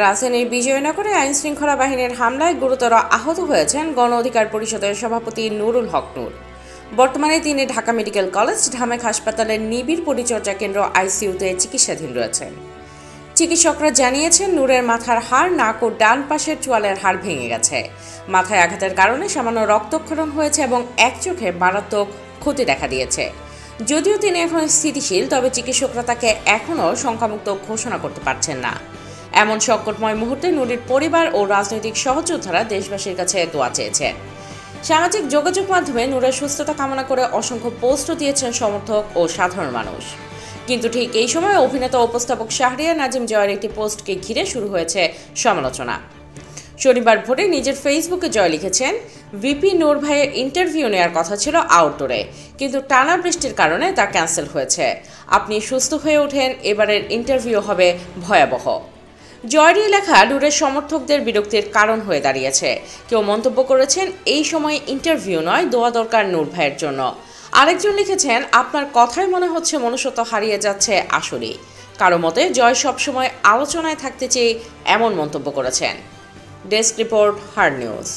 রাজধানীর বিজয়নগরে আইনশৃঙ্খলা বাহিনীর হামলায় গুরুতর আহত হয়েছেন গণ অধিকার পরিষদের সভাপতি নুরুল হক নূর। বর্তমানে তিনি ঢাকা মেডিকেল কলেজ ঢামেক হাসপাতালের নিবিড় পরিচর্যা কেন্দ্র আইসিইউতে চিকিৎসাধীন রয়েছেন। চিকিৎসকরা জানিয়েছেন নূরের মাথার হাড়, নাক ও ডান পাশের চোয়ালের হাড় ভেঙে গেছে। মাথায় আঘাতের কারণে সামান্য রক্তক্ষরণ হয়েছে এবং এক চোখে মারাত্মক ক্ষতি দেখা দিয়েছে। যদিও তিনি এখন স্থিতিশীল, তবে চিকিৎসকরা তাকে এখনও শঙ্কামুক্ত ঘোষণা করতে পারছেন না। এমন সংকটময় মুহূর্তে নুরির পরিবার ও রাজনৈতিক সহযোদ্ধারা দেশবাসীর কাছে দোয়া চেয়েছেন। সামাজিক যোগাযোগ মাধ্যমে নূরের সুস্থতা কামনা করে অসংখ্য পোস্টও দিয়েছেন সমর্থক ও সাধারণ মানুষ। কিন্তু ঠিক এই সময় অভিনেতা ও উপস্থাপক শাহরিয়ার নাজিম জয়ের একটি পোস্টকে ঘিরে শুরু হয়েছে সমালোচনা। শনিবার ভোরে নিজের ফেসবুকে জয় লিখেছেন, ভিপি নূর ভাইয়ের ইন্টারভিউ নেওয়ার কথা ছিল আউটডোরে, কিন্তু টানা বৃষ্টির কারণে তা ক্যান্সেল হয়েছে। আপনি সুস্থ হয়ে ওঠেন, এবারের ইন্টারভিউ হবে ভয়াবহ। জয়ের লেখা নূরের সমর্থকদের বিরক্তির কারণ হয়ে দাঁড়িয়েছে। কেউ মন্তব্য করেছেন, এই সময় ইন্টারভিউ নয়, দোয়া দরকার নূর ভাইয়ের জন্য। আরেকজন লিখেছেন, আপনার কথাই মনে হচ্ছে মনুষ্যত্ব হারিয়ে যাচ্ছে আসলেই। কারো মতে জয় সবসময় আলোচনায় থাকতে চেয়ে এমন মন্তব্য করেছেন। Desk report, hard news.